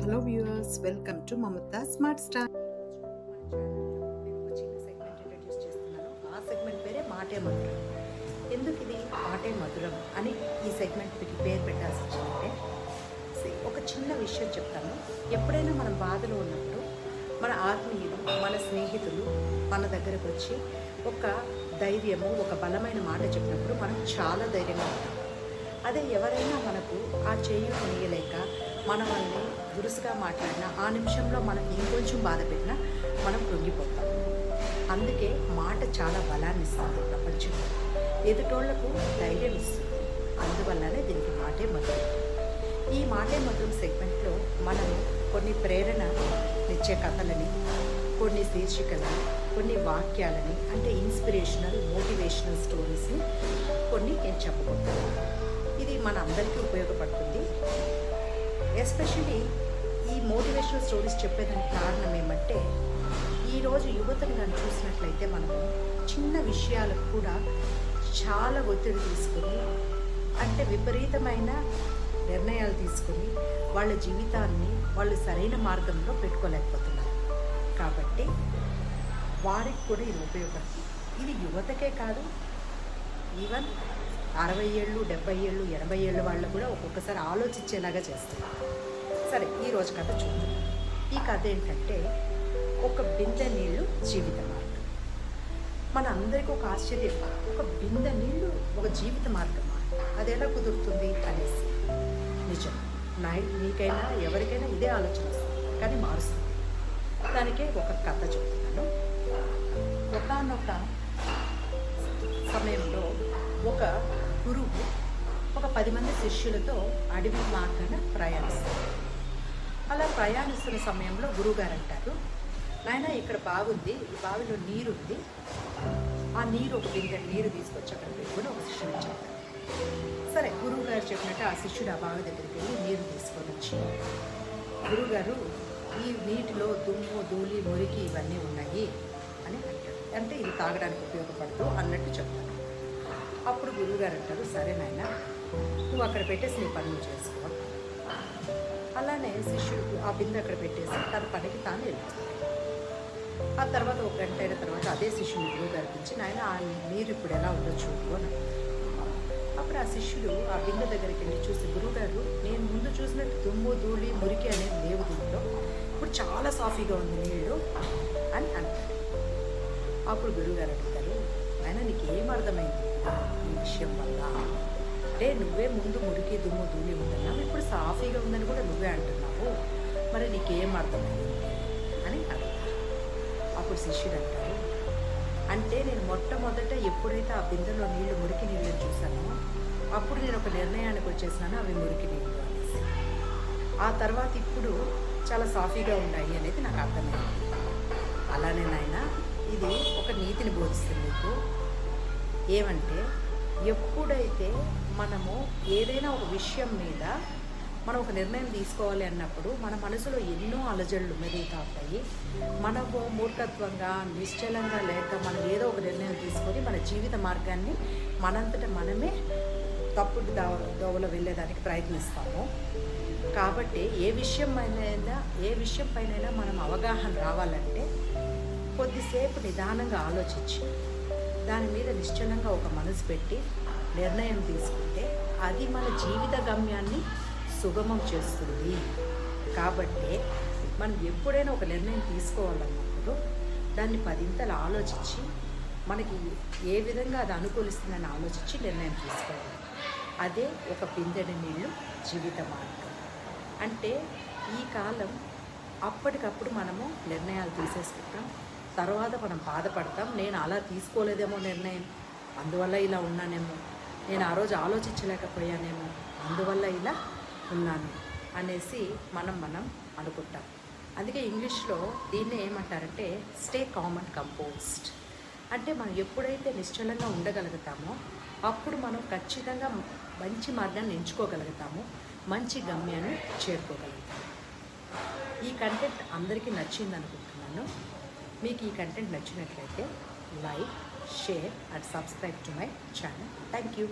Hello viewers, welcome to Mamata smart star. ఒక చిన్న segment introduce చేస్తున్నాను. ఆ సెగ్మెంట్ పేరే మాటే మధురం. ఎందుకు ఇది మాటే మధురం అని ఈ సెగ్మెంట్కి పేరు పెట్టాల్సి వచ్చిందంటే, ఒక చిన్న విషయం చెప్తాను. ఎప్పుడైనా మనం బాధలో ఉన్నప్పుడు మన ఆత్మీయులు, మన స్నేహితులు మన దగ్గరకు వచ్చి ఒక ధైర్యము, ఒక బలమైన మాట చెప్పినప్పుడు మనం చాలా ధైర్యంగా ఉంటాం. అదే ఎవరైనా మనకు ఆ చేయి కొనియలేక మనల్ని దురుసుగా మాట్లాడినా, ఆ నిమిషంలో మనకి ఇంకొంచెం బాధ పెట్టినా మనం కృంగిపోతాం. అందుకే మాట చాలా బలాన్ని ఇస్తుంది ప్రపంచంలో, ఎదుటోళ్లకు ధైర్యం ఇస్తుంది. అందువల్లనే దీనికి మాటే మధురం. ఈ మాటే మధురం సెగ్మెంట్లో మనము కొన్ని ప్రేరణ ఇచ్చే కథలని, కొన్ని శీర్షికలని, కొన్ని వాక్యాలని, అంటే ఇన్స్పిరేషనల్, మోటివేషనల్ స్టోరీస్ని కొన్ని నేను చెప్పబోతాను. ఇది మన అందరికీ ఉపయోగపడుతుంది. ఎస్పెషలీ ఈ మోటివేషనల్ స్టోరీస్ చెప్పేదానికి కారణం ఏమంటే, ఈరోజు యువతను కానీ చూసినట్లయితే మనము చిన్న విషయాలకు కూడా చాలా ఒత్తిడి తీసుకొని, అంటే విపరీతమైన నిర్ణయాలు తీసుకొని వాళ్ళ జీవితాన్ని వాళ్ళు సరైన మార్గంలో పెట్టుకోలేకపోతున్నారు. కాబట్టి వారికి కూడా ఇది ఉపయోగపడుతుంది. ఇది యువతకే కాదు, ఈవెన్ 60 ఏళ్ళు, 70 ఏళ్ళు, 80 ఏళ్ళ వాళ్ళు కూడా ఒక్కొక్కసారి ఆలోచించేలాగా చేస్తారు. సరే, ఈరోజు కథ చూద్దాం. ఈ కథ ఏంటంటే, ఒక బిందె నీళ్ళు జీవిత మార్గం. మన అందరికీ ఒక ఆశ్చర్యం, ఒక బిందె నీళ్ళు ఒక జీవిత మార్గమా, అది ఎలా కుదురుతుంది అనేసి. నిజం, నీకైనా ఎవరికైనా ఇదే ఆలోచన వస్తుంది, కానీ మారుస్తుంది. దానికే ఒక కథ చెప్తున్నాను. ఒకానొక సమయంలో ఒక గురువు ఒక 10 మంది శిష్యులతో అడవి మార్గాన ప్రయాణిస్తారు. అలా ప్రయాణిస్తున్న సమయంలో గురువుగారు అంటారు, నాయన ఇక్కడ బాగుంది, ఈ బావిలో నీరు ఉంది, ఆ నీరు ఒక బిందె నీరు తీసుకొచ్చి అక్కడ పెట్టుకుని ఒక శిష్యుడు చెప్తారు. సరే, గురువుగారు చెప్పినట్టు ఆ శిష్యుడు ఆ బావి దగ్గరికి వెళ్ళి నీరు తీసుకొని వచ్చి, గురువుగారు ఈ నీటిలో దుమ్ము, ధూళి, మురికి ఇవన్నీ ఉన్నాయి అని అంటారు. అంటే ఇది తాగడానికి ఉపయోగపడదు అన్నట్టు చెప్తారు. అప్పుడు గురువుగారు అంటారు, సరే నాయన, నువ్వు అక్కడ పెట్టేసి నీ పనులు చేసుకో. అలానే శిష్యుడు ఆ బిందె అక్కడ పెట్టేసి తన పనికి తాను వెళ్ళిపోతాడు. ఆ తర్వాత ఒక గంట అయిన తర్వాత అదే శిష్యుడు గురువుగారికి ఇచ్చి, నాయన ఆ నీరు ఇప్పుడు ఎలా ఉందో చూడు అని. అప్పుడు ఆ శిష్యుడు ఆ బిందె దగ్గరికి వెళ్ళి చూసి, గురువుగారు నేను ముందు చూసినట్టు దుమ్ము, ధూళి, మురికి అనేది లేవు దీంట్లో, ఇప్పుడు చాలా సాఫీగా ఉంది నీళ్ళు అని అంటారు. అప్పుడు గురువుగారు అడుగుతారు, ఆయన నీకు ఏం అర్థమైంది ఈ విషయం వల్ల? అంటే నువ్వే ముందు మురికి, దుమ్ము, ధూళి ఉంటున్నావు, ఇప్పుడు సాఫీగా ఉందని కూడా నువ్వే అంటున్నావు, మరి నీకేం అర్థమైంది అని అడుగుతారు. అప్పుడు శిష్యుడు అంటారు, అంటే నేను మొట్టమొదట ఎప్పుడైతే ఆ బిందెలో నీళ్లు మురికి నీళ్ళని చూసానో అప్పుడు నేను ఒక నిర్ణయానికి వచ్చేసినాను, అవి మురికి నీళ్ళు అనేసి. ఆ తర్వాత ఇప్పుడు చాలా సాఫీగా ఉన్నాయి అనేది నాకు అర్థమైంది. అలానే నాయన, ఇది ఒక నీతిని బోధిస్తుంది మీకు. ఏమంటే, ఎప్పుడైతే మనము ఏదైనా ఒక విషయం మీద మనం ఒక నిర్ణయం తీసుకోవాలి అన్నప్పుడు మన మనసులో ఎన్నో అలజడులు మెదులుతూ ఉంటాయి. మనము మూర్ఖత్వంగా, నిశ్చలంగా లేక మనం ఏదో ఒక నిర్ణయం తీసుకొని మన జీవిత మార్గాన్ని మనంతటా మనమే తప్పుడు దోవలో వెళ్ళేదానికి ప్రయత్నిస్తాము. కాబట్టి ఏ విషయం పైనైనా మనం అవగాహన రావాలంటే కొద్దిసేపు నిదానంగా ఆలోచించి దాని మీద నిశ్చలంగా ఒక మనసు పెట్టి నిర్ణయం తీసుకుంటే అది మన జీవిత గమ్యాన్ని సుగమం చేస్తుంది. కాబట్టి మనం ఎప్పుడైనా ఒక నిర్ణయం తీసుకోవాలన్నప్పుడు దాన్ని 10 ఆలోచించి మనకి ఏ విధంగా అది అనుకూలిస్తుందని ఆలోచించి నిర్ణయం తీసుకోవాలి. అదే ఒక బిందెడి నీళ్ళు జీవిత మార్గం. అంటే ఈ కాలం అప్పటికప్పుడు మనము నిర్ణయాలు తీసేసుకుంటాం, తర్వాత మనం బాధపడతాం, నేను అలా తీసుకోలేదేమో నిర్ణయం, అందువల్ల ఇలా ఉన్నానేమో, నేను ఆ రోజు ఆలోచించలేకపోయానేమో, అందువల్ల ఇలా ఉన్నాను అనేసి మనం అనుకుంటాం. అందుకే ఇంగ్లీష్లో దీన్ని ఏమంటారంటే స్టే కామ్ అండ్ కంపోజ్డ్. అంటే మనం ఎప్పుడైతే నిశ్చలంగా ఉండగలుగుతామో అప్పుడు మనం ఖచ్చితంగా మంచి మార్గాన్ని ఎంచుకోగలుగుతాము, మంచి గమ్యాన్ని చేరుకోగలుగుతాము. ఈ కంటెంట్ అందరికీ నచ్చింది అనుకుంటున్నాను. మీకు ఈ కంటెంట్ నచ్చినట్లయితే like, share and subscribe to my channel. Thank you.